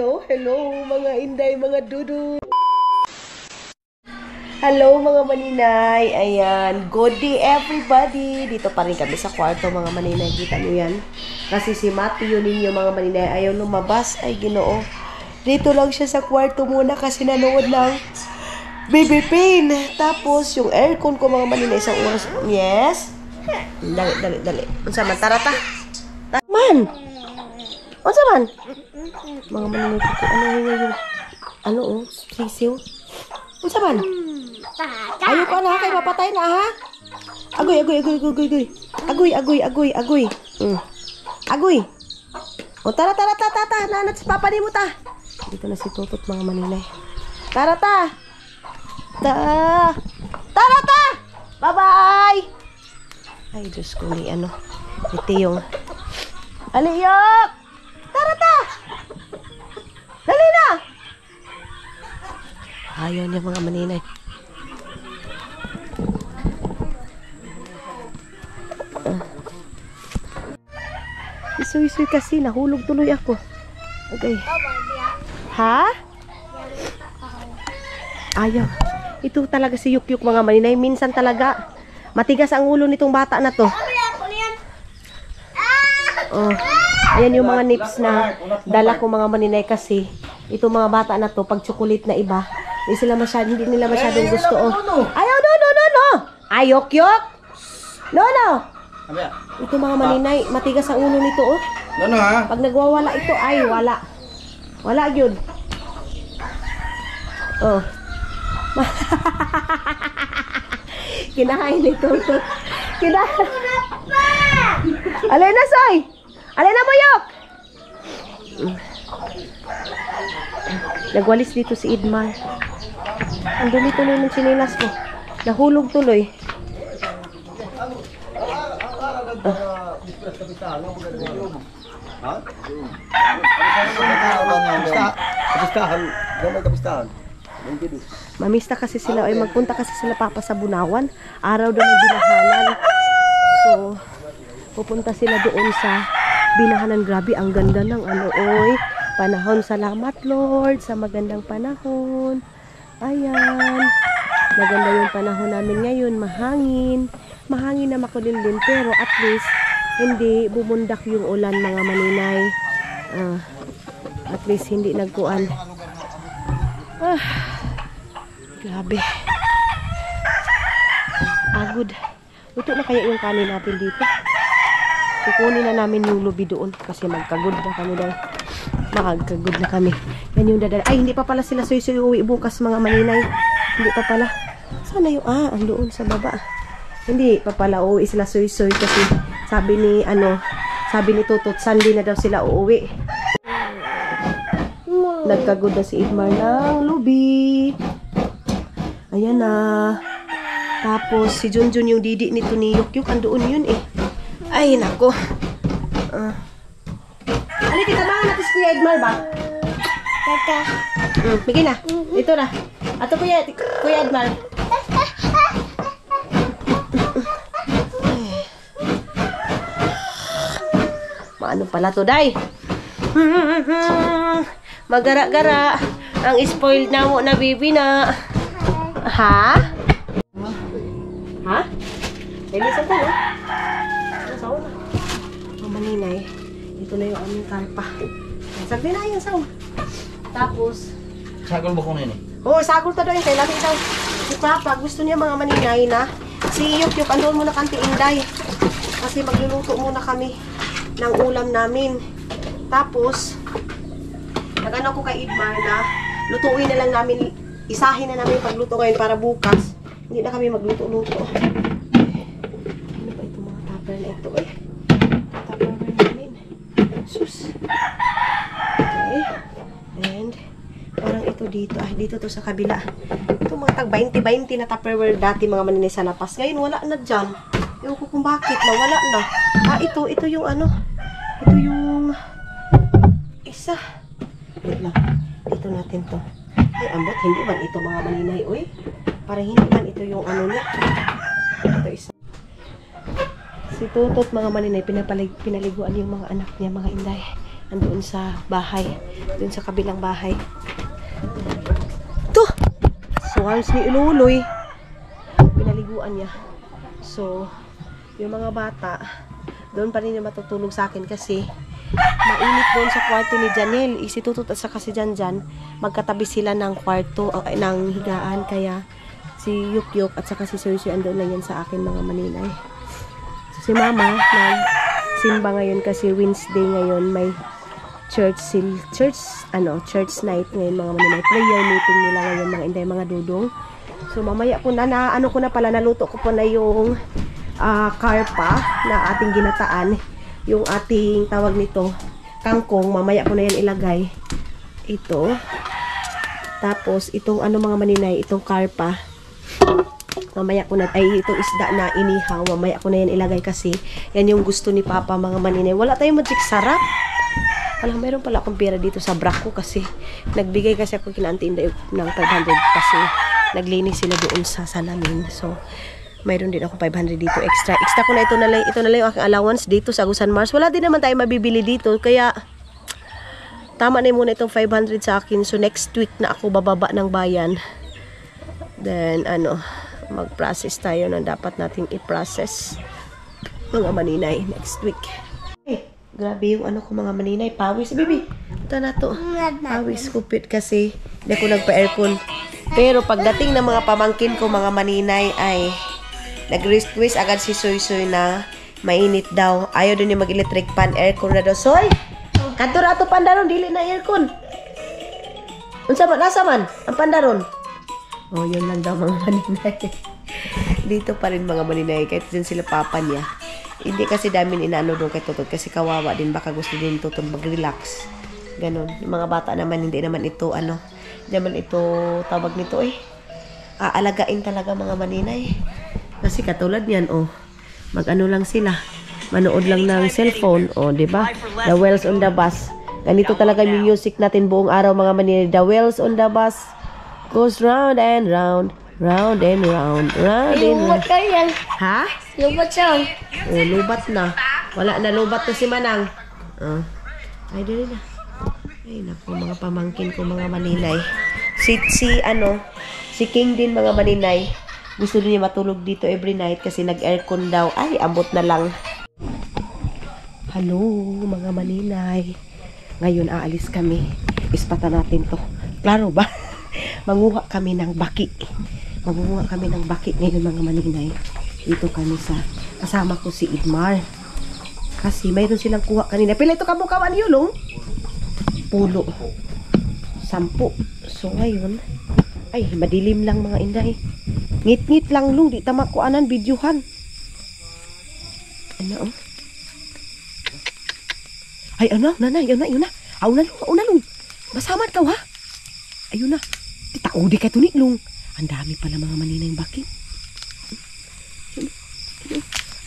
Hello mga inday, mga dudu. Hello mga maninay. Ayan, good day everybody. Dito pa rin kami sa kwarto mga maninay. Kita nyo yan. Kasi si Matthew ninyo mga maninay ayaw lumabas. Ay ginoo. Dito lang siya sa kwarto muna kasi nanood ng Baby Pain. Tapos yung aircon ko mga maninay isang oras. Yes? Dali. Unsa man, tara ta. Man! Unsa man? Mga maninay ko, ano yung ano sisiw? Unsa man? Ayaw ko na, kay mapatay na ha? Agoy. Agoy. Agoy. O tara. Nanat si papa ni mo ta. Dito na si Tutot mga maninay. Tara ta. Tara ta. Bye-bye. Ay, Diyos ko ni ano. Ito yung Aliyok. Tara ta. Dali na. Ayaw niya mga maninay. Isuy kasi nahulog tuloy ako. Okay. Ha? Ayaw. Ito talaga si Yukyuk mga maninay. Minsan talaga matigas ang ulo nitong bata na to. Oh. Ayan yung mga nips na dala ko mga maninay kasi itong mga bata na to pag chocolate na iba, hindi nila masyadong gusto. Oh. Ayaw, no. Ay, Yukyuk. No. Ito mga maninay, matigas ang ulo nito, oh. Ano ha? Pag nagwawala ito, ay wala. Wala yun. Oh. Kinakain nito. Kinakain. Alay na, Soy. Alay na, Muyok. Nagwalis dito si Idmar. Ang dumi tuloy ng sinilas ko. Nahulog tuloy. Mamista kasi sila ay magpunta kasi sila papa sa Bunawan. Araw daw ng binahanan. So, pupunta sila doon sa binahanan. Grabe, ang ganda ng panahon. Salamat Lord sa magandang panahon. Ayan. Maganda yung panahon namin ngayon. Mahangin na makulimlim, pero at least hindi bumundak yung ulan mga maninay. At least hindi nagkuan. Grabe. Agod. Luto na kaya yung kanin natin dito. Kukunin na namin yung lubi doon kasi magkagod na kami daw. Magkagod na kami. Yan yung dadala. Ay, hindi pa pala sila suy-suy uwi bukas mga maninay. Hindi pa pala. Sana yung ang doon sa baba. Hindi pa pala uuwi sila suy-suy kasi sabi ni Tutot Sunday na daw sila uuwi. Nagkagod na si Idmar ng lubi. Ayan na. Tapos si Junjun yung didi nito ni Yukyuk andoon yun eh. Ay nako. Ano kita ba natin si Kuya Idmar ba? Tata. Bigyan na. Ito na. Ato Kuya Idmar. Maano pala to, day? Magara-gara. Ang spoiled na mo na baby na. Ha? Ha? Lilisan ka, no? Nasaw na. Maninay. Ito na yung aming kalpa. Sagli na yung saw. Tapos, Sagol ba kung yun eh? Oo, sagol ta doon. Kailangan itaw. Si Papa, gusto niya mga maninay na si Yukyuk, andoon muna kanti Inday. Kasi magluluto muna kami ng ulam namin. Tapos, nag-ano ko kay Idmar na lutuin na lang namin, isahin na namin pagluto ngayon para bukas. Hindi na kami magluto-luto. Ano ba itong mga tupper na ito eh? Tupper namin. Sus. Okay. And, parang ito dito. Ay, dito to sa kabila. Ito mga tag 20-20 na tupperware dati mga maninay sa lapas. Ngayon, wala na dyan. Ewan ko kung bakit na wala na. Ito yung ano. Ito yung isa. Wait lang. Ito natin to. Ay, ambot. Hindi man ito mga maninay. Uy. Parang hindi man ito yung ano niya. Ito isa. Si Tutot mga maninay, pinaliguan yung mga anak niya, mga inday. Andoon sa bahay. Doon sa kabilang bahay. To! Swans ni Iluloy. Pinaliguan niya. So, yung mga bata, doon pa rin niya matutulog sa akin kasi mainit doon sa kwarto ni Janelle. Isitutut at saka si Janjan, magkatabi sila ng kwarto, ng higaan. Kaya si Yukyuk at saka si Sergio andoon lang yan sa akin mga maninay. So, si Mama, nag-simba ngayon kasi Wednesday ngayon, may church night ngayon mga maninay. Prayer meeting nila ngayon mga inday, mga dudong. So mamaya ko na, naluto ko po na yung karpa na ating ginataan. Yung ating tawag nito, kangkong, mamaya ko na yan ilagay. Ito. Tapos itong mga maninay, itong karpa. Mamaya ko na, itong isda na inihaw, mamaya ko na yan ilagay kasi yan yung gusto ni Papa mga maninay. Wala tayong magic sarap. Alam, meron pala akong pera dito sa bra ko kasi nagbigay kasi ako kina Auntie Inday ng 500 kasi naglinis sila doon sa salamin. So, mayroon din ako 500 dito extra. Extra ko na ito na lang yung aking allowance dito sa Agusan Mars. Wala din naman tayo mabibili dito kaya tama na muna itong 500 sa akin. So, next week na ako bababa ng bayan. Then, mag-process tayo ng dapat nating i-process mga maninay next week. Grabe yung ko mga maninay. Pawis, baby. Ito na to. Pawis kupit kasi hindi ako nagpa-aircon. Pero pagdating ng mga pamangkin ko mga maninay ay nag-request agad si Soy Soy na mainit daw. Ayaw din yung mag-electric pan. Aircon na daw. Soy! Kanto na ito pandaron. Dili na aircon. Unsa man? Nasa man? Ang pandaron. Oh, yun lang daw mga maninay. Dito pa rin mga maninay. Kahit din sila papa niya. Hindi kasi dami inaano doon kay Tutod kasi kawawa din, baka gusto din Tutod mag-relax. Ganon. Yung mga bata naman hindi naman ito tawag nito aalagain talaga mga maninay. Kasi katulad niyan mag-ano lang sila. Manood lang ng cellphone, 'di ba? The Wheels on the Bus. Ganito talaga yung music natin buong araw mga maninay. The Wheels on the Bus goes round and round. Round and round, round and round. Lubat ka yan. Ha? Lubat siya. Lubat na. Wala na lubat to si Manang. Ay, dali na. Ay, naku, mga pamangkin ko, mga maninay. Si King din, mga maninay. Gusto niya matulog dito every night kasi nag-aircon daw. Ay, ambot na lang. Hello, mga maninay. Ngayon, aalis kami. Ispata natin to. Klaro ba? Manguha kami ng baki. Manguha kami ng baki ngayon mga maninay. Dito kami kasama ko si Idmar. Kasi mayroon silang kuha kanina. Pila ito kabukawan yun, Pulo. 10. So ngayon, ay madilim lang mga inday. Ngit-ngit lang di tama kuanan videohan. Ay nanay, yun na. Aw na lung. Masamad ka ha? Ayun na. Titao di ka tuniklong. Ang dami pala mga maninay bakit.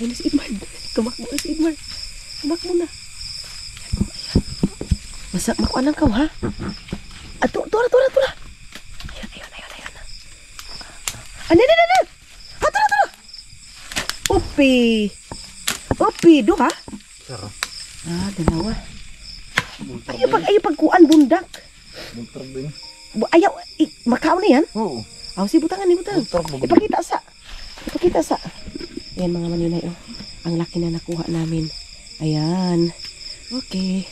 Ay na si Idmar. Tumakbo na si Idmar. Tumakbo na. Masa makuanan ka ha? Tura. Ayun na. Ano. Tura. Upi, do ha? Sara. Dalawa. Ayaw pagkuan bundak. Buntar din. Ayaw, makao na yan? Oo. Si butangan ni butang. Ipakita sa. Ayan mga maninay, ang laki na nakuha namin. Ayan. Okay.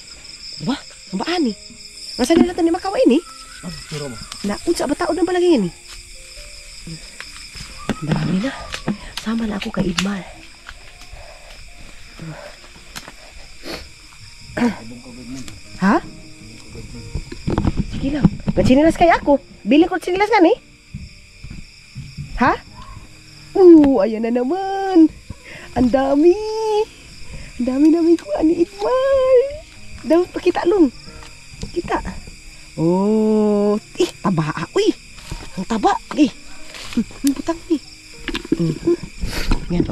Diba? Ang baan eh. Masa nila ito ni Makawa ini? Sira mo. Unsa ba taon ng palagi yan eh? Ang dami na. Sama na ako kay Idmar. Ha? Sige lang. Nagsinilas kaya ako. Bili ko sinilas ka ni? Ha? Ayan na naman. Ang dami. Ang dami namin kuha ni Idmar. Daw, pakita long. Kita. Taba. Uy. Ang taba. Butang ni. Yan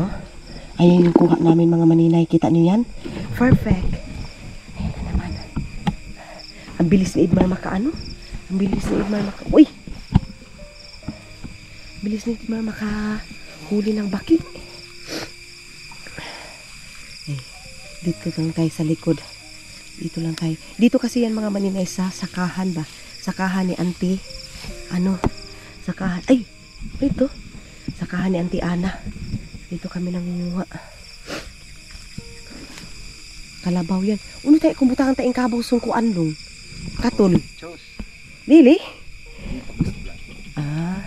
Ayan yung kuha namin mga maninay. Kita niyo yan? Perfect. Ayan na naman. Ang bilis ni Idmar makaano? Ang bilis ni Idmar Uy! Bilis ni Idmar makahuli ng baki. Dito lang tayo sa likod. Dito lang tayo. Dito kasi yan mga maninay sa sakahan ba? Sakahan ni Auntie. Ano? Sakahan. Ay! Ito. Sakahan ni Auntie Ana. Dito kami nangunguha. Kalabaw yan. Uno tayo kumbutangan tayong kabaw sungkuan long. Katol. Dili? Ah.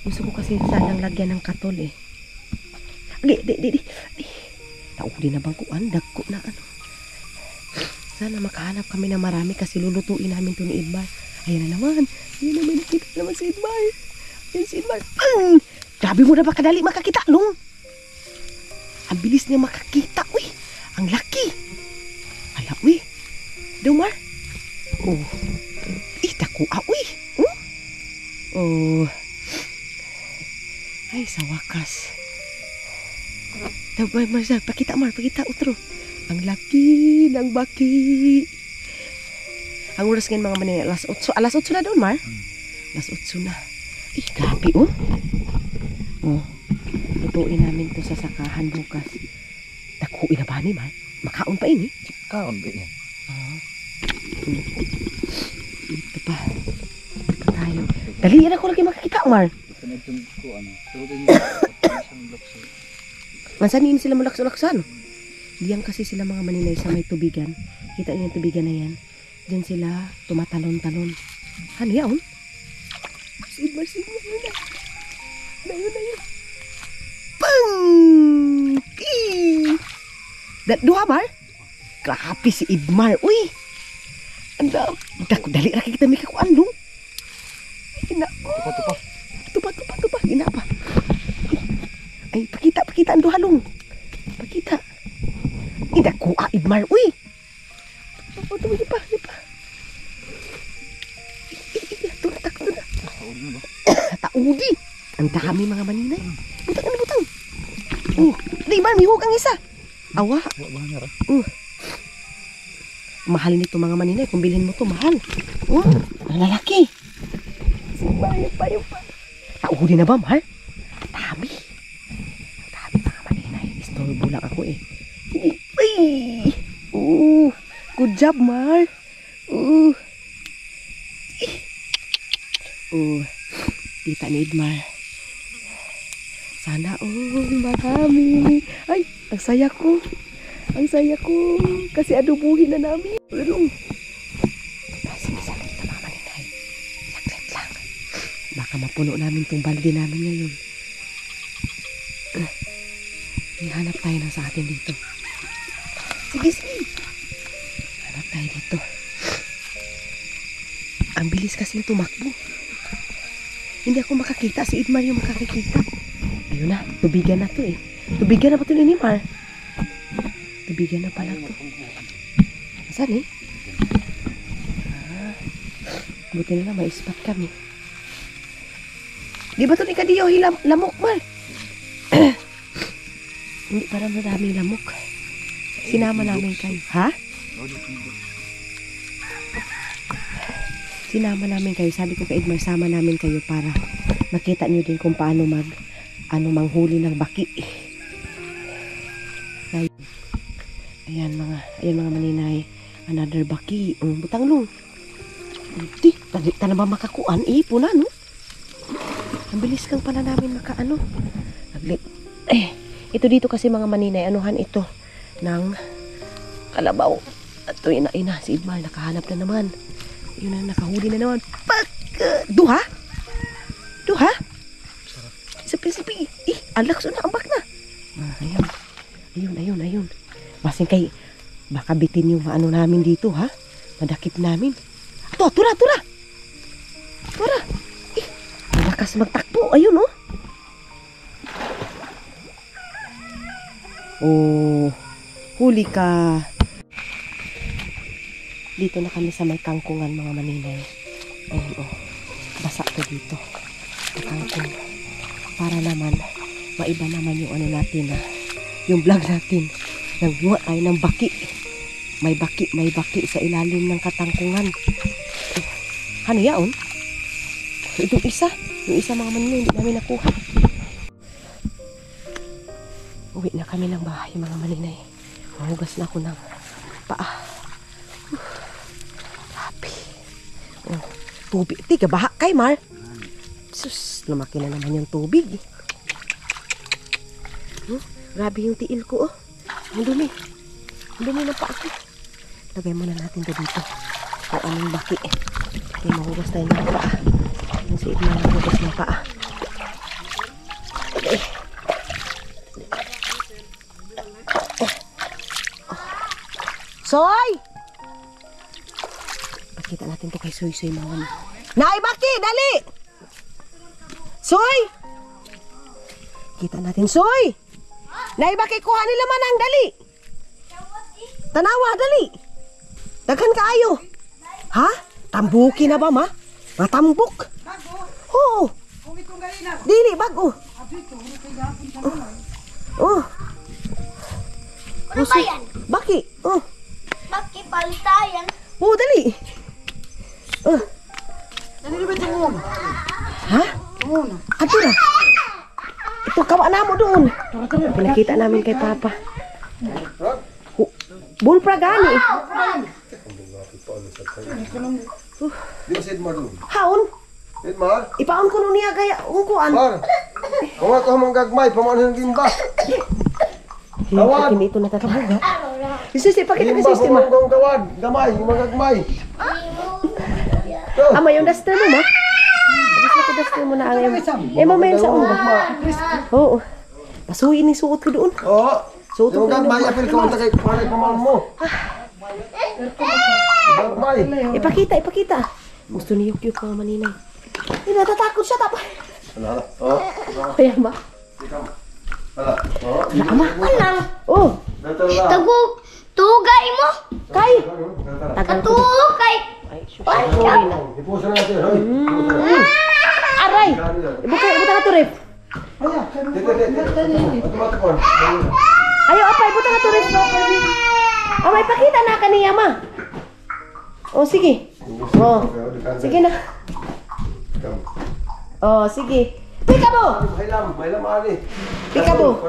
Gusto ko kasi sanang lagyan ng katol eh. Di. Tauli na bang kuan? Dagko na ano. Sana makahanap kami na marami kasi lulutuin namin to ni Idmar. Ayan na naman. Ayan naman. Nakita naman si Idmar. Ayan si Idmar. Grabe mo na ba kadali makakita, Long? Ang bilis niya makakita. Uy, ang laki. Hala, uy. Dumar. Oh. Dako. Uy. Oh. Ay, sa wakas. Dabay, Marcel. Pakita, utro. Ang laki ng baki. Ang oras ngayon mga manila, alas 8. Alas 8 na doon, Mar? Alas 8 na. Eh, grabe, oh. Oh. Lutuin namin to sa sakahan bukas. Dakuin na ba ni, Mar? Makaon pa ini? Kaon ba yan? Ito pa. Ito tayo. Dali, yan ako lagi makakita, Mar. Ito na itong kuan. Pero din yung lakso. Mansaniin sila malakso-laksan. Diyan kasi sila mga maninay sa may tubigan. Kita niyo yung tubigan na yan. Diyan sila tumatalon-talon. Ano yan? Silver. Na yun. Pang! Duha, Mar? Grabe si Idmar. Uy! Anda, dali ra kita may kakuan, Long. Tupa. Gina pa. Ay, pakita ang duha, Long. Pakita. Dako Idmar. Uy! Di pa. Tunak. Taudi. Ang dami mga maninay. Butang. Di ba, may hukang isa. Awa. Mahal nito mga maninay. Kung bilhin mo to, mahal. Ang lalaki. Yung pa. Taudi na ba, mahal? Dami mga maninay. Istorbo lang ako eh. Sige. Ay! Good job, Mar. Kita ni Idmar. Sana marami. Ay, ang saya ko. Kasi adubuhin na namin. Sige, saglit na mga maninay. Saglit lang. Baka mapuno namin tong balde namin ngayon. Hanap tayo ng sa atin dito. Sige. Hanap tayo dito. Ang bilis kasi tumakbo. Hindi ako makakita. Si Idmar yung makakikita. Ayun na. Tubigan na to eh. Tubigan na ba ito ni Idmar? Tubigan na pala to. Saan eh? Buti na lang may spot kami. Di ba ito ni Kadiyo lamok, Mar? Hindi para maraming lamok. Sinama namin kayo. Ha? Sinama namin kayo. Sabi ko kay Idmar, sama namin kayo para makita nyo din kung paano manghuli ng baki. Ayan mga maninay. Another baki. Butang Long. Di, na ba makakuan? Ipo na, no? Ang bilis kang pala namin makaano. Ito dito kasi mga maninay, anuhan ito ng kalabaw. At ito ina, si Idmar nakahanap na naman. Yun na, nakahuli na naman. Duha? Sapi. Alakso na, ambak na. Ayun. Masing kay, baka bitin yung ano namin dito, ha? Madakip namin. Tura. Malakas magtakbo, ayun, oh. Huli ka. Dito na kami sa may kangkungan mga maninay. Ayun, basa to dito. Kangkong. Para naman maiba naman yung ano natin yung vlog natin. Nagbuha tayo ng baki. May baki sa ilalim ng katangkungan. Ano yaon? Yung isa mga maninay hindi namin nakuha. Uwi na kami ng bahay mga maninay. Mahugas na ako ng paa. tubig. Tiga, baha kay Mar. Sus, lumaki na naman yung tubig. Grabe yung tiil ko, oh. Ang dumi. Ang dumi ng paa ko. Lagay muna natin to dito. Kung anong baki. Kaya mahugas tayo ng paa. Yung si Edmar mahugas ng paa. Okay. Soy! Pakita natin to kay Soy Soy mga. Nay, Baki! Dali! Soy! Kita natin, Soy! Nay, Baki! Kuha nila manang, dali! Tanawa, dali! Daghan kaayo! Ha? Tambuki na ba, ma? Matambuk! Oo! Dili, bago! Oh! Ano ba yan? Baki! Oh! Makipaltayan. Oh, dali! Oh! Dali ba tungon? Ha? Tungon. Ato na! Ito, kawa na mo doon! Pinakita namin kay Papa. Bullfrog gani! Di ba si Edmar doon? Haon! Edmar? Ipaon ko nun niya kaya ungkuan. Mar! Kung ako mong gagmay, pamanan ng gimba. Tawad! Hindi ito natatabog ha? Sis, ipakita ka Gimba, sis, ma. pamanan tawad. Gamay, yung mga gagmay. Ama, yung duster mo, ma. Gusto ko duster mo na ang mamayin sa unga. Oo. Pasuyin ni suot ko doon. Oo. Suot ko Yung doon. gagmay, apil ka man tagay panay pamanan mo. Gagmay. Ipakita. Gusto ni Yukyuk mga maninay. Hindi, natatakot siya tapos. Ano? Oo. Kaya ba? Hala. Oo. Ama. Oh. Datala. Tugay mo. Kay. Tagal ko. Tugay. Ay, sorry na. Ipusan natin. Hoy. Aray. Ibuka ka to, Ref. Automatikon. Ayo, apa, ibuka ka to, Ref. Oh, may pakita na kaniya, ma. Oh, sige. Oh. Sige na. Oh, sige. Pika mo. Mailam ani. Pika mo.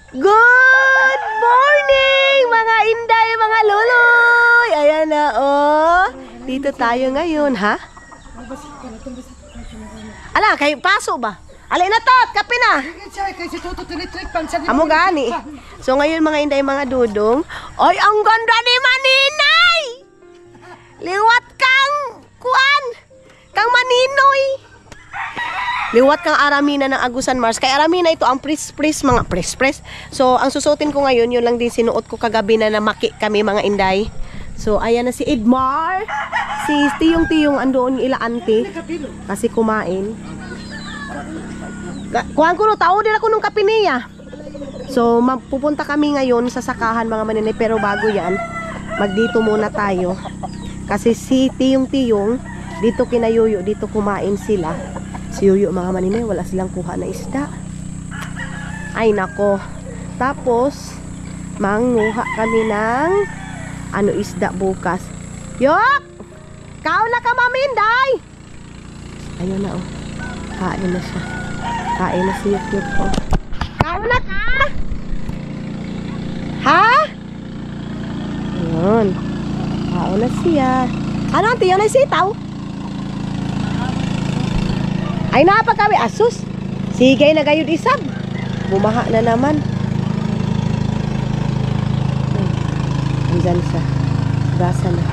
Good morning, mga inday, mga loloy. Ayan na, oh. Dito tayo ngayon, ha? Ala, kayo paso ba? Alay na tot, kape na. Kasi tuto tinitrik pang sabi. Amo gani. So ngayon mga inday, mga dudong. Oy, ang ganda ni Maninay! Liwat kang kuan, kang maninoy. Liwat kang Aramina ng Agusan Mars. Kay Aramina ito ang pres. So ang susutin ko ngayon, yun lang din sinuot ko kagabi na namaki kami mga inday. So ayan na si Edmar. Si Tiyong andoon ila auntie. Kasi kumain. Kuhan ko no, tao din ako nung kape niya. So pupunta kami ngayon sa sakahan mga maninay. Pero bago yan, magdito muna tayo. Kasi si Tiyong dito kina Yuyo, dito kumain sila. Si Yuyo mga maninay, wala silang kuha na isda. Ay nako. Tapos manguha kami ng isda bukas. Yok! Kaon na ka, Maminday! Ayun na, oh. Kain na siya. Kain na si Yukyuk, oh. Kaon na ka! Ha? Ayun. Kaon na siya. Ano, auntie? Yun ay sitaw? Ay, napag kami. Asus. Sige na gayud isab. Bumaha na naman. Andyan siya. Gasa na.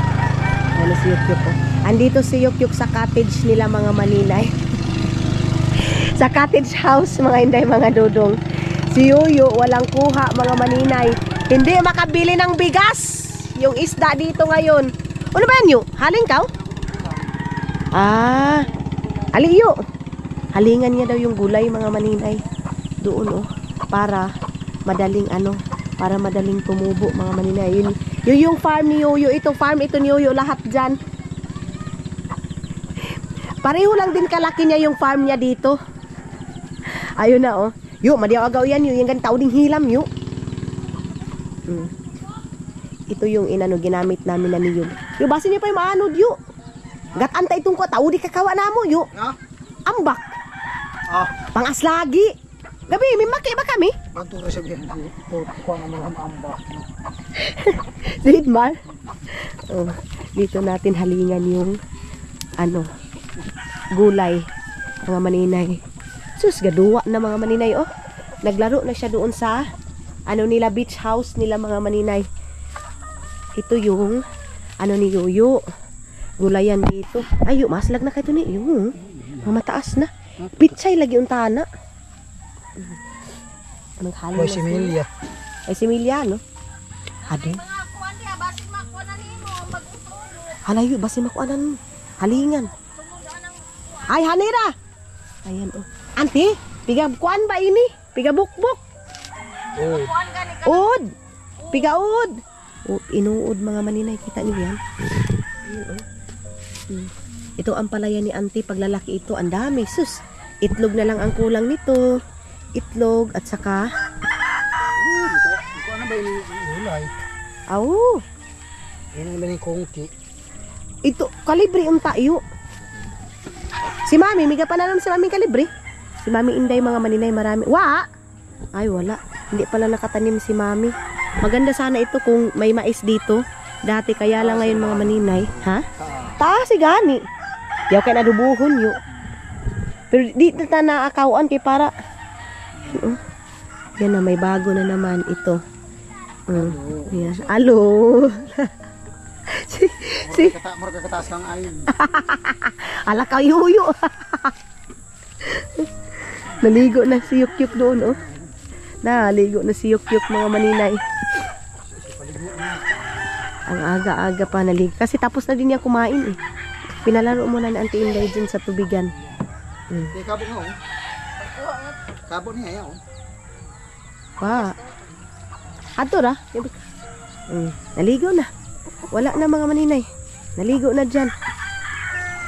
Ano si Yukyuk, oh. Andito si Yukyuk sa cottage nila mga maninay. Sa cottage house mga inday, mga dudong. Si Yuyo walang kuha mga maninay. Hindi makabili ng bigas. Yung isda dito ngayon. Ano ba yan, Yu? Haling ka? Ah. Aliyo. Halingan niya daw yung gulay mga maninay. Doon, oh. Para madaling para madaling tumubo mga maninay. Yun yung farm ni Yuyo. Ito farm ito ni Yuyo, lahat dyan. Pareho lang din kalaki niya yung farm niya dito. Ayun na, oh. Yu, madiyaw agaw yan, yung ganitaw ding hilam, Yu. Ito yung ginamit namin na ni Yu. Yu, basin niya pa yung maanod, Yu. Gatantay itong ko, tao di kakawa na mo, Yu. Ambak. Pangaslagi. Gabi, may maki ba kami? Bantura sa biyan. Kuha nga mga amba. Sidmar. Oh, dito natin halingan yung gulay, mga maninay. Sus, gaduwa na mga maninay, oh. Naglaro na siya doon sa, nila, beach house nila, mga maninay. Ito yung, ni Yuyo. Gulayan dito. Ayo, maslag na kayo ni yung mataas na. Pitsay lagi untana. Anong halo Hoy, si Milia. Ay, si Milia, no? Ade. Halayo, basi makuanan. Halingan. Ay, Hanira! Ayan, oh. Auntie, piga kuan ba ini? Piga bukbuk. Ud. Piga ud. Inuud, mga maninay. Kita niyo yan? Ayan, oh. Ito ang palaya ni auntie. Paglalaki ito, ang dami. Sus, itlog na lang ang kulang nito. Itlog at saka Ano ba yung gulay? aw. Yan ang maning kongki. Ito, kalibre yung tayo. Si Mami, miga pa na naman si Mami kalibre. Si Mami Inday, mga maninay, marami. Wa! Ay, wala. Hindi pala nakatanim si Mami. Maganda sana ito kung may mais dito. Dati, kaya lang ngayon mga maninay. Ha? Taas si gani. Yaw kaya nadubuhon yun. Pero di na naakawaan kay para. Yan na, may bago na naman ito. Yan. Alo. si Mura kataas kang ayon. ala ka yuyo. Naligo na si Yukyuk doon, oh. Naligo na si Yukyuk, mga maninay. Ang aga-aga pa naligo. Kasi tapos na din niya kumain, eh. Pinalaro mo na ni Auntie Inday dyan sa tubigan. Kabo nga, oh. Kabo niya, oh. Pa. Ato ra. Naligo na. Wala na, mga maninay. Naligo na dyan.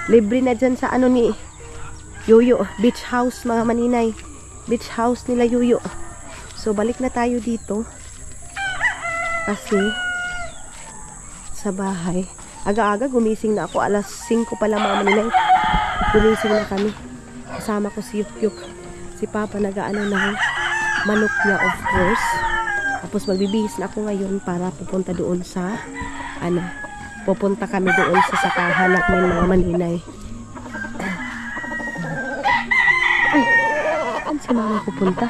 Libre na dyan sa ni Yuyo. Beach house, mga maninay. Beach house nila Yuyo. So, balik na tayo dito. Kasi, sa bahay, aga-aga gumising na ako. Alas 5 pa lang, mga maninay. Gumising na kami. Kasama ko si Yukyuk. Si Papa nag-aano ng manok niya, of course. Tapos magbibihis na ako ngayon para pupunta doon sa pupunta kami doon sa sakahan namin, mga maninay. Ay, saan si Mama pupunta?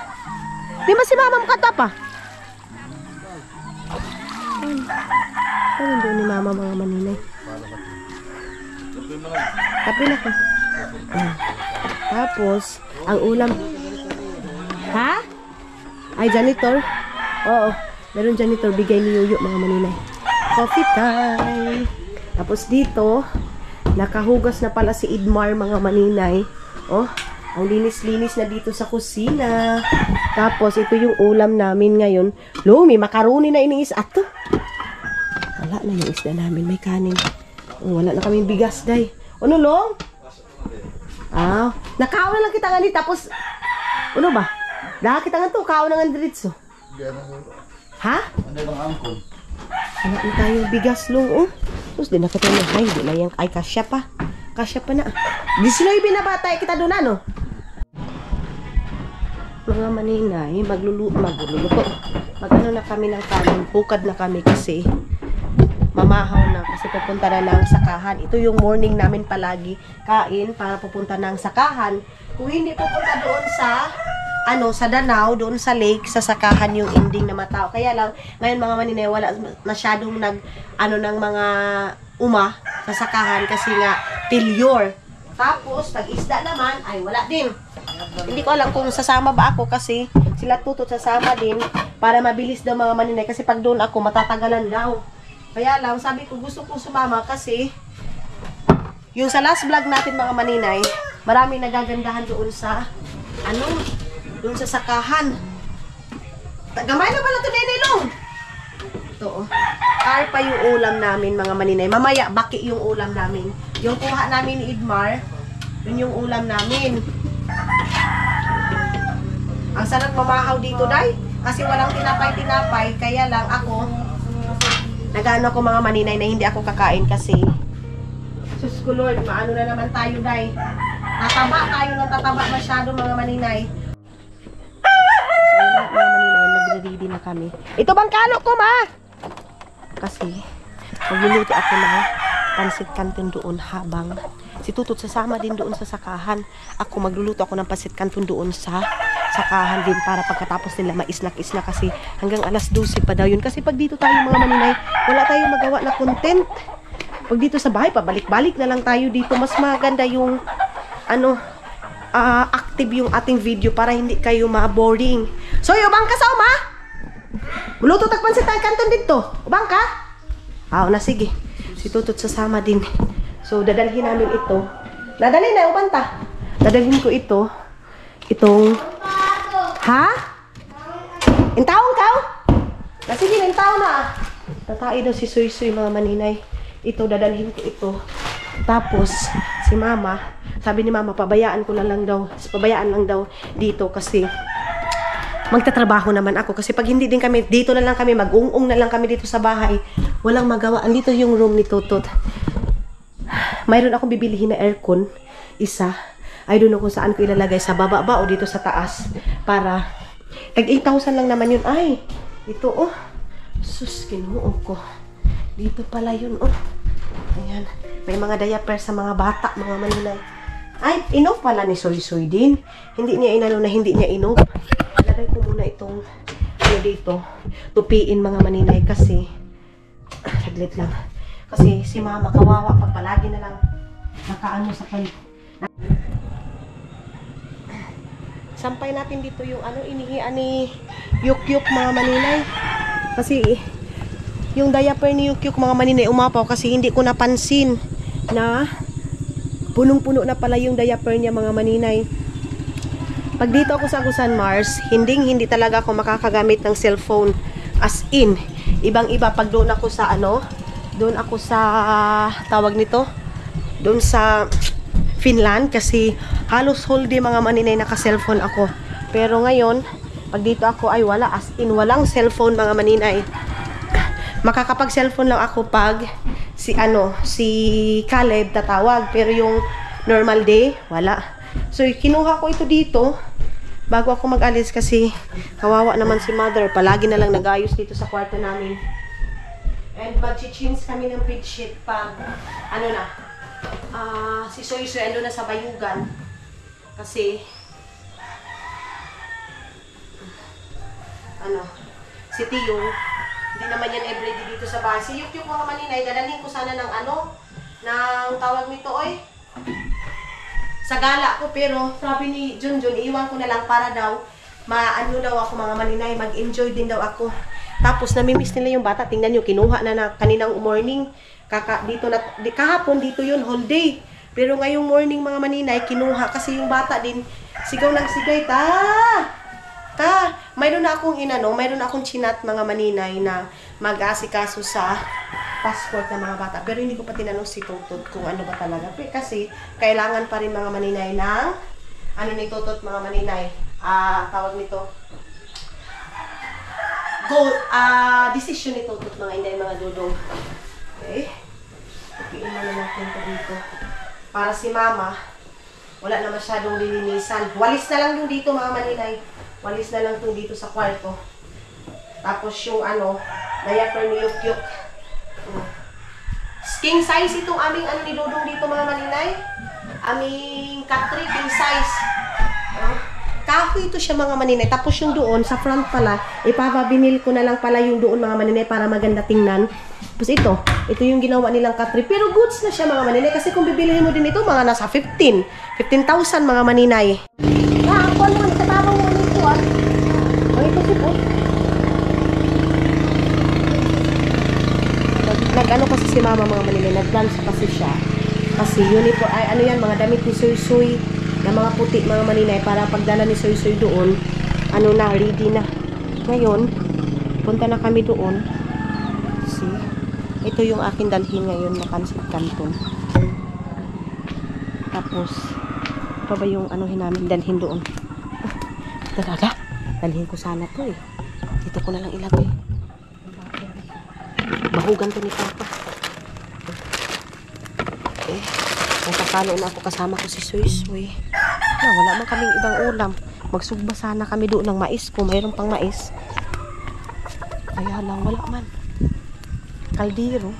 Di ba si Mama makata pa? Ano doon ni Mama, mga maninay? Tapi na ko. Tapos, ang ulam. Ha? Ay, janitor? Oo. Meron janitor. Bigay ni Yuyo, mga maninay. Coffee time. Tapos dito, nakahugas na pala si Idmar, mga maninay. Oh, ang linis-linis na dito sa kusina. Tapos, ito yung ulam namin ngayon. May makaroni na iniis. Ato. Wala na yung isda namin. May kanin. Wala na kaming bigas, day. Ano, Long? Nakaw na lang kita nga ni. Tapos, ano ba? Dahil kita nga to, kao na nga diritso. Ha? Ano bang angkol? Wala na tayong bigas, Long, oh. Tapos, di na kita na, ay, di na yan. Ay, kasya pa. Kasya pa na. Di sila yung binabatay kita doon, ano? Mga maninay, magluluto. Mag-ano na kami ng kanin. Bukad na kami kasi mamahaw na kasi pupunta na ng sakahan. Ito yung morning namin palagi. Kain para pupunta ng sakahan. Kung hindi pupunta doon sa sa Danau, doon sa lake, sa sakahan yung ending na matao. Kaya lang, ngayon mga maninay, wala masyadong ng mga sa sakahan kasi nga, tilyor. Tapos, tag-isda naman, ay wala din. Hindi ko alam kung sasama ba ako kasi sila tutot sasama din para mabilis daw, mga maninay. Kasi pag doon ako, matatagalan daw. Kaya lang, sabi ko, gusto kong sumama kasi yung sa last vlog natin, mga maninay, maraming nagagandahan doon sa doon sa sakahan. Gamay na pala ito, Nenelong. Ito, oh. Karpa yung ulam namin, mga maninay. Mamaya, baki yung ulam namin. Yung kuha namin ni Idmar, yun yung ulam namin. Ang sarap mamahaw dito, day. Kasi walang tinapay-tinapay. Kaya lang ako, nag-ano ko, mga maninay, na hindi ako kakain kasi sus ko Lord, maano na naman tayo, day. Tataba tayo ng tataba masyado, mga maninay. So, mga maninay, magre-ready na kami. Ito bang kalo ko, ma? Kasi, magluluto ako ng pansit canton doon habang Si Tutut sasama din doon sa sakahan. Ako magluluto ako ng pasit canton doon sa sakahan din para pagkatapos nila maisnak-isnak kasi hanggang alas 12 pa daw yun. Kasi pag dito tayo mga maninay, wala tayong magawa na content. Pag dito sa bahay, pabalik-balik na lang tayo dito. Mas maganda yung active yung ating video para hindi kayo ma-boring. So, ubang ka sa uma? Muluto tagpansit ang kanton dito. Ubang ka? Na sige. Si Tutut sasama din. So, dadalhin namin ito. Dadalhin na, ubang ta. Dadalhin ko ito. Itong... Ha? Intaong ka? Sige, intaong na. Tatai daw si Suy Suy mga maninay. Ito, dadalhin ko ito. Tapos, si Mama, sabi ni Mama, pabayaan lang daw dito kasi magtatrabaho naman ako. Kasi pag hindi din kami, dito na lang kami, mag-ung-ung na lang kami dito sa bahay. Walang magawa. Andito yung room ni Tutut. Mayroon akong bibilihin na aircon. Isa. I don't know kung saan ko ilalagay. Sa baba ba o dito sa taas. Para, tag 8,000 lang naman yun. Ay, ito oh. Sus, kinuo ko. Dito pala yun oh. Ayan. May mga diaper sa mga bata, mga maninay. Ay, inop pala ni Soy Soy din. Hindi niya inano na hindi niya inop. Lagay ko muna itong dito. Tupiin mga maninay kasi saglit lang. Kasi si Mama kawawa pag palagi na lang nakaano sa kanya. Sampay natin dito yung inihian ni Yukyuk mga maninay. Kasi yung diaper ni Yukyuk mga maninay umapaw kasi hindi ko napansin na punong-puno na pala yung diaper niya mga maninay. Pag dito ako sa Agusan Mars, hindi talaga ako makakagamit ng cellphone. As in, ibang-iba pag doon ako sa doon ako sa tawag nito, doon sa Finland kasi halos whole day mga maninay naka-cellphone ako. Pero ngayon, pag dito ako ay wala, as in walang cellphone mga maninay. Makakapag-cellphone lang ako pag si Caleb tatawag, pero yung normal day, wala. So, kinuha ko ito dito bago ako mag-alis kasi kawawa naman si Mother. Palagi na lang nag-ayos dito sa kwarto namin. And mag-change kami ng bedsheet pag, si Soy Soy ando na sa bayugan. Kasi, si Tio, hindi naman yan everyday dito sa bahay. Si Yukyuk mga maninay, dadalhin ko sana ng ng tawag nito, sa gala ko. Pero sabi ni Junjun, iiwan ko na lang para daw, daw ako mga maninay, mag-enjoy din daw ako. Tapos namimiss nila yung bata. Tingnan nyo, kinuha na kaninang morning. Kahapon dito yun, whole day. Pero ngayong morning mga maninay, kinuha kasi yung bata din, sigaw ng sigay, mayroon na akong chinat mga maninay na mag-asikaso sa passport ng mga bata. Pero hindi ko pa tinanong si Tutut kung ano ba talaga. Kasi kailangan pa rin mga maninay ng ni Tutut mga maninay. Tawag nito. Decision ni Tutut mga inday mga dudong. Okay. Ipiin na natin ito dito. Para si Mama, wala na masyadong lilinisan. Walis na lang yung dito mga maninay. Walis na lang itong dito sa kwarto. Tapos yung diaper ni Yukyuk. King size itong aming ni Dudong dito mga maninay. Aming cut king size. Kahoy ito siya mga maninay. Tapos yung doon sa front pala, ipapabinil ko na lang pala yung doon mga maninay para maganda tingnan. Tapos ito yung ginawa nilang cut. Pero goods na siya mga maninay kasi kung bibilihin mo din ito, mga nasa 15,000 mga maninay. Ako mo, nakatabang mo nito ito si po. Nag-ano kasi si Mama mga maninay, nag-plans kasi siya. Kasi uniform, mga damit ni Soy Soy na mga puti mga maninay para pagdala ni Soy Soy doon, ready na. Ngayon, punta na kami doon. See? Ito yung akin dalhin ngayon na pancit canton. Tapos, pa ba yung namin dalhin doon? Talaga? Dalhin ko sana to Dito ko na lang ilagay. Bahugan to ni Papa. Okay. Kung kakalo na ako kasama ko si Soy Soy. Wala man kaming ibang ulam. Magsugba sana kami doon ng mais kung mayroon pang mais. Kaya lang wala man. Kaldero.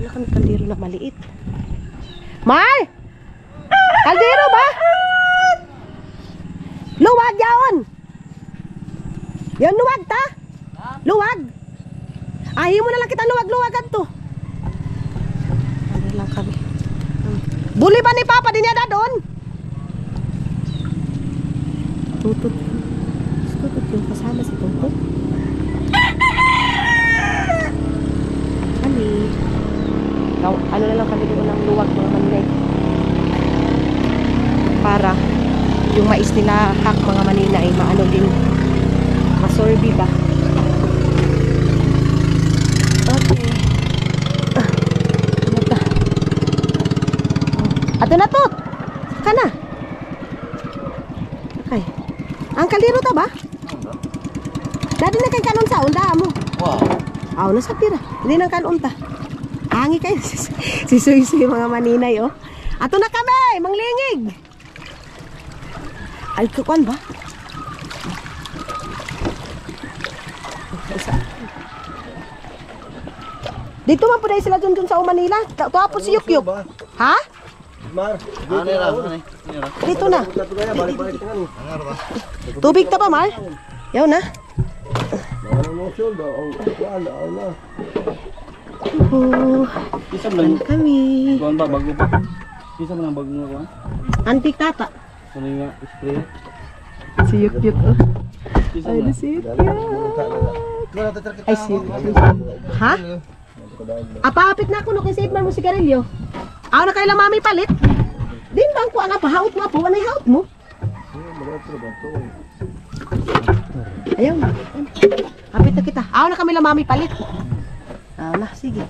Wala kami kaldero na maliit. Mar! Kaldero ba? Luwag yaon. Yan luwag ta. Luwag. Ahi mo na lang kita luwag-luwagan to. Ano lang kami. Buli ba ni Papa din yada doon? Tutut. Tutut yung kasama si Tutut. Kami. Ano na lang kami doon ng luwag mga maninay. Para yung mais nila hak mga manina ay maano din. Masorbi ba? Okay. Ato na to. Saka na. Okay. Ang kaldero ta ba? Dati na kay kanon sa unda mo. Wow. Aw na sa tira. Hindi nang kanon ta. Hangi kayo. Sisuy-suy mga maninay oh. Ato na kami, manglingig. Ay kuan ba? Dito man po dahil sila dun sa Manila. Tuwapos si Yukyuk. Ha? Mar, Ano yun? Ano yun? Dito na. balik-balik na ni. Tubig ta pa, Mar? Yaw na. Ano mo siya daw ang wala na. Isa Ano kami? Kuhan ba? Bago pa? Isa mo lang bago nga kuhan? Antik tata. Ano yung spray? Si Yukyuk. Oh. Isa Ay, mo lang. si Yukyuk. Ay, si Yukyuk. Ha? Apapit na ako no kay save man mo sigarilyo. Ako na kay la mami palit. Din bang ko nga pahaot mo po anay haot mo. Ayaw na. Apit na kita. Ako na kami la mami palit. Na sige.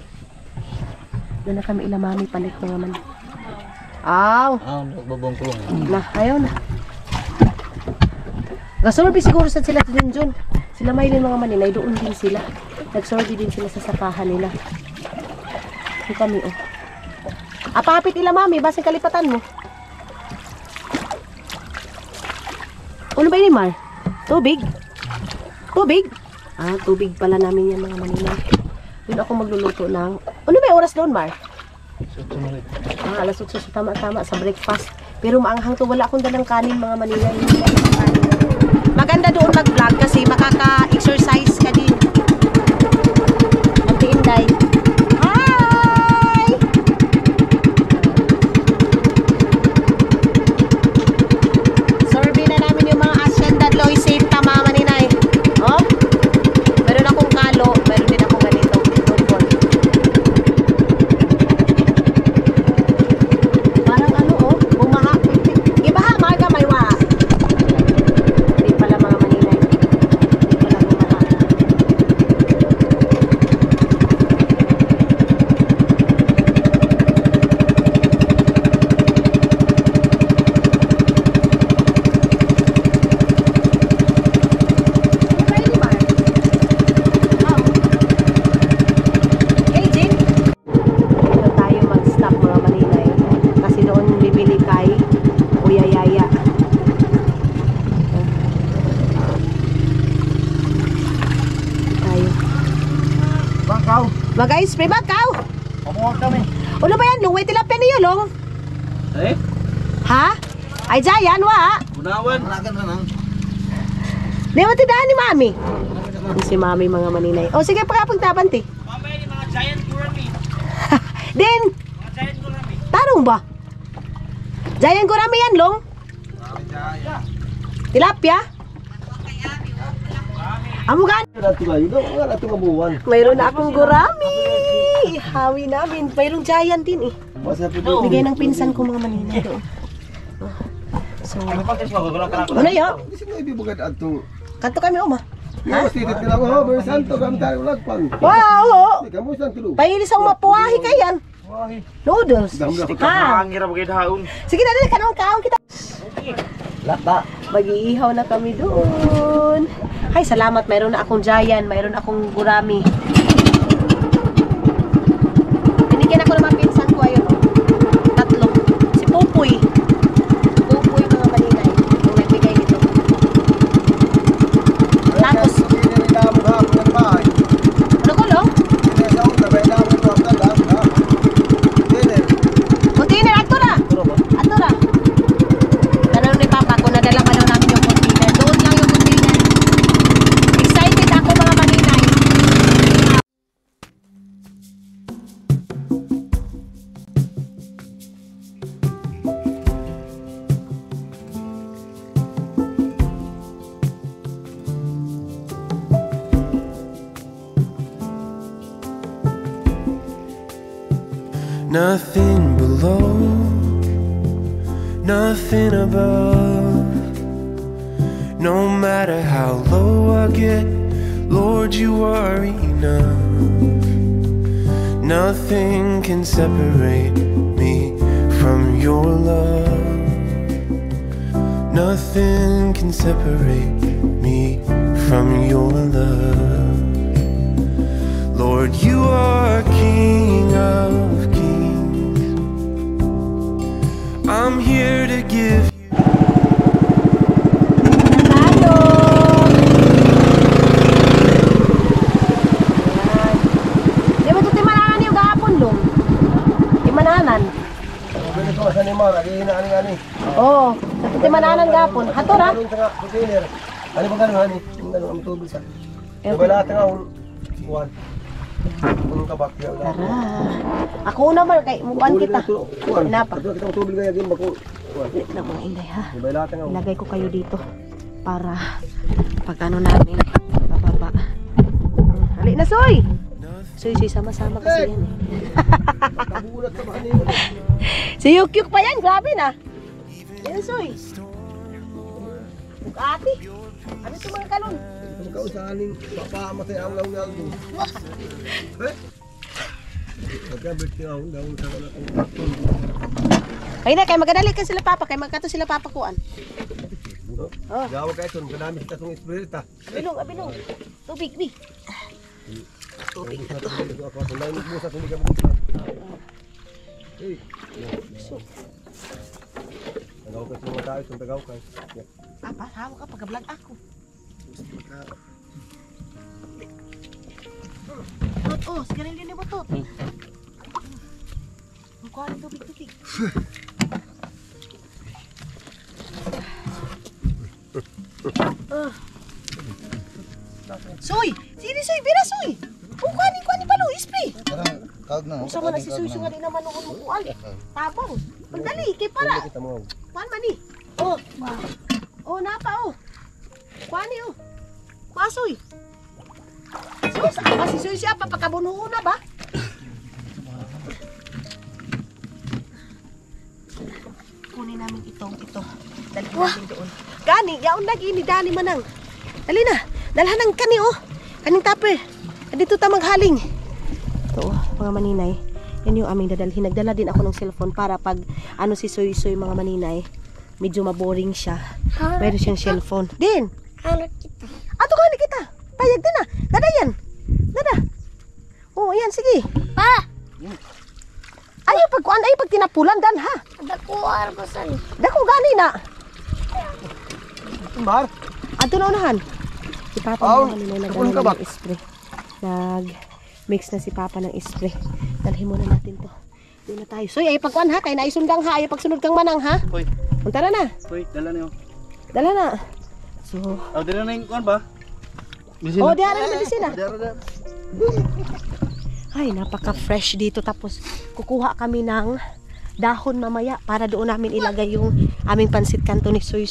Doon na kami ila mami palit mga man. Aw. Nagbabong kulong. Na, ayaw na. Gasorbi siguro sa sila din dyan. Sila may mga maninay, doon din sila. Nagsorbi din sila sa sakahan nila. Ito kami, oh. Apapit ila mami, basing kalipatan mo. Ano ba yun, Mar? Tubig? Tubig? Ah, tubig pala namin yan mga maninay. Doon ako magluluto ng... Ano ba yung oras doon, Mar? Alas 8 sa tama-tama sa breakfast. Pero maanghang to, wala akong dalang kanin mga maninay. Maganda doon mag-vlog kasi makaka-exercise ka din. Ate Inday. Hi! Survey na namin yung mga ascended low safe tama maninay. Oh? Meron akong kalo, meron din akong ganito. Football. Parang ano oh, bumaha. Ibaha, marga may wa. Hindi pala mga maninay. Hindi pala bumaha. Dito tayo mag-stop mga maninay. Kasi doon bibili kay Kuya Yaya. Tayo. Bangkaw. Mag-ice spray ba, Kaw? Pamuwag kami. Ano ba yan? Lungway tilapia niyo, Long? Eh? Ha? Ay, Jayan, wa? Bunawan. Wala na nang. Di mo tindahan ni Mami? Si Mami mga maninay. O, sige, pagkapagtaban, ti. Mamaya ni mga giant gurami. Din! Mga giant gurami. Tarong ba? Jayan gurami yan, Long? Tilapia? Amugan? Dati ba yun? Wala ito mabuwan. Mayroon na akong gurami. Hawi namin. Mayroong giant din eh. Basta po Bigay ng pinsan ko mga maninay doon. So, ano yun? Hindi siya ibibugad ato. Kanto kami, Oma. Yung sitit nila ko, oh, Ber Santo, kami tayo lagpan. Wow! Hindi, kamu saan tulo? Pahilis ang mapuwahi kayan. Noodles. Ha? Ang hirap kayo haon. Sige na din, kanong kaon kita. Lata. Mag-iihaw na kami doon. Ay, salamat. Mayroon na akong giant. Mayroon akong gurami. Binigyan ako ng mga pinsan ko. Ayun. Tatlo. Si Pupoy. Pupoy mga maninay. Ang nagbigay nito. Tapos, ano ko lang? Container, ato na. Ato na. Nothing below, nothing above. No matter how low I get, Lord, you are enough. Nothing can separate me from your love. Nothing can separate me from your love. Lord, you are King of kings. I'm here to give you. Di ba ito timananan yung gahapon dong? Timananan? Pwede ko sa Neymar, ani. Oo, ito timananan gahapon. Hator ha? Ano sa container? Ano ba gano'n, ani? Yung gano'n ang tubig sa. Diba lahat nga, kuwan. Ang kabak. Tara. Ako naman kay mukuan kita. Pinapa. Ito kitang tubig na yagin, bako. Lit na mga inday ha. Diba lahat nga. Ilagay ko kayo dito para pag ano namin bababa. Hali na Soy! Soy, sama-sama kasi yan eh. Kabulat sa mga niyo. Si Yukyuk pa yan, grabe na. Yan Soy. Ati. Ano ito mga kalon? Ang kausahanin, papamatay ang laungal din. Nagkabit niya ako, daw sa wala kong kapon. Ay na, kay magadali ka sila papa, kay magkato sila papa kuan. Oh. Gawa ka ito, kadami kita itong espirita. Abilong. Tubig, bi. Tubig na to. Ako, kung lain mo sa tubig ka buka. Hey. Tagaw ka sa mga tayo, kung tagaw ka. Papa, hawa ka pag-vlog ako. Tot, sigarilyo ni mo tot. Mukha ng tubig. Soy! Sini Soy! Bira Soy! Kuani palo, spray! Kag na. Kung sama na si Soy, nga di naman nung mukuan. Tabang! Pagdali, kay para! Kita mo. Kuan man ni? Oh, napa oh! Kuani oh! Kuasoy! Sus, apa si Soy siya? Papakabunuho na ba? Kunin namin ito. Dali natin doon. Gani, yaon lagi ni Dani manang. Dali na, dalhan ng kani oh. Kaning tupper. Dito ta maghaling. Ito oh, mga maninay. Yan yung aming dadalhin. Nagdala din ako ng cellphone para pag ano si Soy mga maninay, medyo maboring siya. Mayroon siyang cellphone. Din! Hanap kita. Ato ka kita. Payag din na. Dada yan. Dada. Oh, yan. Sige. Pa! Ayaw pag tinapulan dan ha. Dakuar ko sa'yo. Dako gani na. Bar? Ato na unahan. Si Papa Oh, naman may kapun ka ba? nag-ano ng spray. Nag-mix na si Papa ng spray. Dalhin muna natin to. Doon na tayo. So, ay pagkuan ha. Kaya naisundang ha. Ay pagsunod kang manang ha. Hoy, Punta na na. hoy, dala niyo. Dala na. So, Oh, dala na yung kuan ba? oh, di ara naman sila. Dala. Ay, napaka-fresh dito. Tapos, kukuha kami ng dahon mamaya para doon namin ilagay yung aming pansit kanto ni Soy.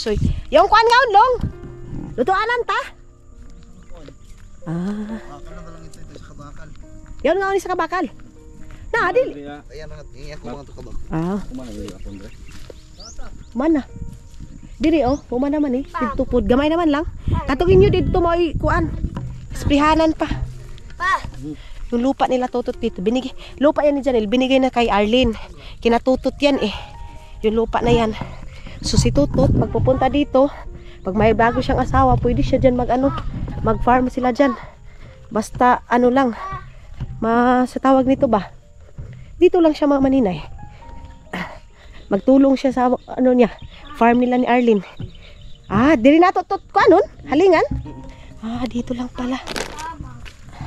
Yung kuan nga long. Lutuanan ta. Yan nga ni sa kabakal. Na, dili. Ayan na, ako mga to kabak. Mana? Diri oh, puma naman eh. Tupod, gamay naman lang. Katugin nyo dito mo kuan. Sprihanan pa. Pa! Yung lupa nila tutot dito. Lupa yan ni Janelle, binigay na kay Arlene. Kinatutot yan eh. Yung lupa na yan. So si Tutot, pagpupunta dito, pag may bago siyang asawa, pwede siya dyan mag-farm sila dyan. Basta ano lang, sa tawag nito ba? Dito lang siya mga maninay. Magtulong siya sa ano niya, farm nila ni Arlene. Diri na tutot ko anon? Halingan? Dito lang pala.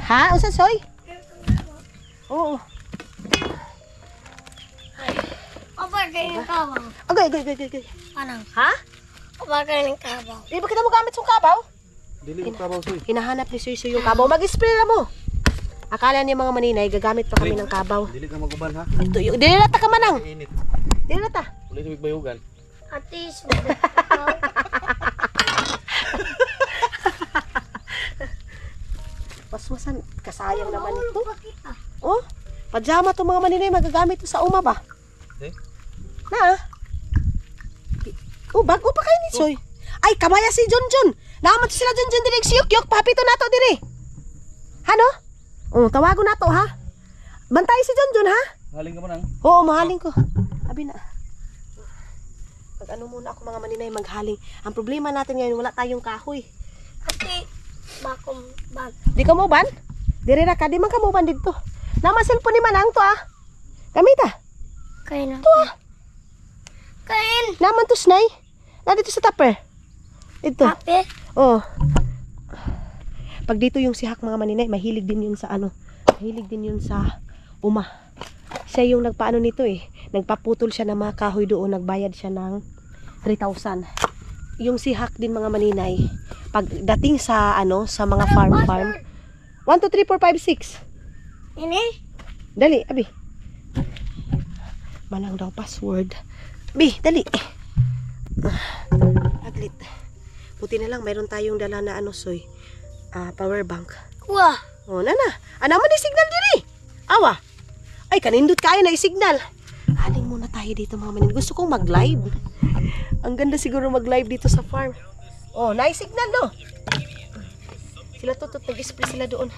Ha? Usa Soy? Oo. Kapagay ng kabaw. Okay. Anong? Ha? Kapagay ng kabaw. Di ba kita mo gamit yung kabaw? Dili yung kabaw, Soy. Hinahanap ni Soy yung kabaw. Mag-spray na mo. Akala niya mga maninay, gagamit pa kami ng kabaw. Dili ka maguban ha. Ito yung, dinilata ka manang. Init. Dinilata. Ulit yung bayugan. Atis. Waswasan, kasayang naman ito. Pakita. Oh, Pajama to mga maninay, magagamit to sa uma ba? Eh? Na? Oh, bago pa kayo ni Soy. Ay, kamaya si Junjun. Naman to sila Junjun direk si Yukyuk. Papito na to dire. Hano? Oh, tawago na to ha. Bantay si Junjun ha. Haling ka mo nang. Oo, mahaling ko. Abi na. Mag-ano muna ako mga maninay, maghaling. Ang problema natin ngayon, wala tayong kahoy. Ate, bakong bag. Di ka mo ban? Dire ra ka, di man ka mo ban dito. Nama cellphone ni Manang to ah. Gamita. Kain na. To ah. Kain. Naman to snay. Na dito sa tupper. Ito. Kape. Oh. Pag dito yung sihak mga maninay, mahilig din yun sa ano. Mahilig din yun sa uma. Siya yung nagpaano nito eh. Nagpaputol siya ng mga kahoy doon. Nagbayad siya ng 3,000. Yung sihak din mga maninay. Pagdating sa ano, sa mga farm. 1, 2, 3, 4, 5, 6. Ini? Dali, abi. Manang daw password. Bi, dali. Aglit. Buti na lang, mayroon tayong dala na ano, Soy. Power bank. Wah. Oh, nana. Naman ni signal diri. Awa. Ay, kanindot kayo na i-signal. Haling muna tayo dito mga manin. Gusto kong mag-live. Ang ganda siguro mag-live dito sa farm. Oh, na-signal no. Sila tutot, nag-spray sila doon.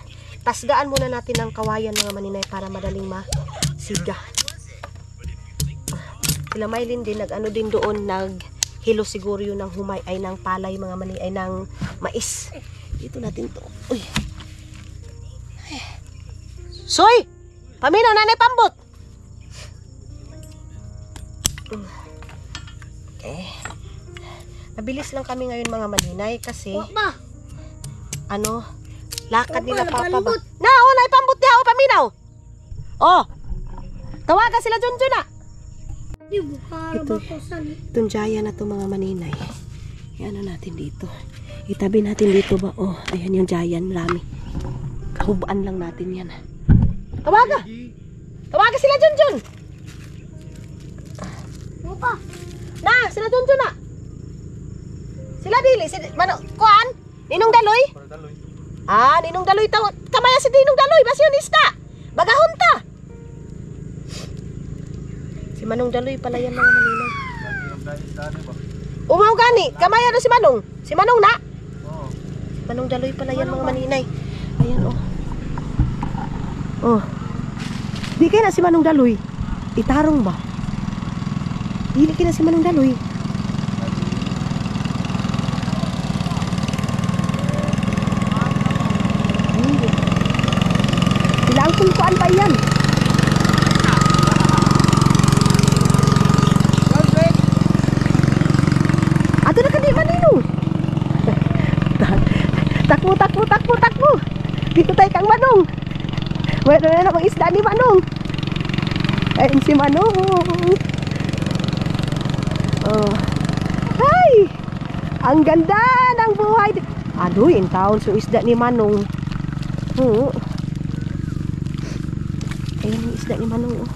Tasgaan muna natin ng kawayan mga maninay para madaling masiga. Sila Maylin din, nag-ano din doon, nag-hilo siguro yun ng humay, ay ng palay mga maninay, ay ng mais. Dito natin to. Uy. Soy! Paminaw, nanay pambot! Okay. Nabilis lang kami ngayon mga maninay kasi Ba. ano, lakad nila Opa, papa ba? napambot. Na, oh, pambot niya, oh, paminaw. Oh. Tawagan sila Junjun na. Di bukara Ito. ba ko sa Itong jaya na to mga maninay. Iano natin dito. Itabi natin dito ba? Oh, ayan yung jayan, marami. Kahubaan lang natin yan. Tawaga! Tawaga sila Junjun! Opa. Na, sila Junjun na! Sila dili, kuan? Ninong Daloy? Para daloy. Ninong Daloy tao. Kamaya si Ninong Daloy, basyonista. Bagahon ta. Si Manong Daloy pala yan mga maninay. Lagi ang dani ba? Umaw gani, kamaya na si Manong. Si Manong na. Oo. Manong Daloy pala yan mga maninay. Ayan oh. Oh. Di kaya na si Manong Daloy. Itarong ba? Dili kaya na si Manong Daloy. Sila ang kungkuan pa yan. Ato na ka di Manino. Takbo. Dito tayo kang Manong. Mayroon na akong isda ni Manong. Ayun si Manong. Oh. Hi! Ang ganda ng buhay. Aduh, in taon so isda ni Manong. Ayun yung isda ni Manong. Oh.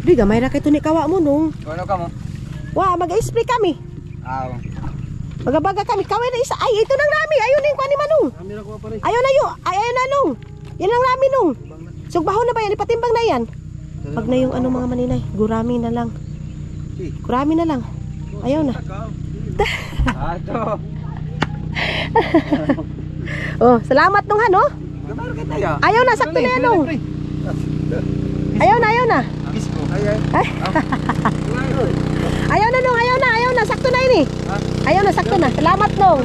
Di gamay ra kay to ni kawa mo nung. Ano ka mo? Wa, mag-spray kami. Aw. Magabaga kami. Kaway na isa. Ay, ito nang rami. Ayun na yung kuha ni Manong. Kami ra ko pa rin. Ayun na yun. Ayun na nung. Yan ang rami nung. Sugbahon na ba yan? Ipatimbang na yan. Pag na yung ano mga maninay. Gurami na lang. Gurami na lang. Ayaw na. Ato. Oh, salamat nung ano. Gamay ra kay tayo. Ayaw na. Sakto na yan nung. Ayaw na. Kiss ko. Ay. Ayaw na nung. Ayaw na. Sakto na yun eh. Ayaw na. Sakto na. Salamat nung.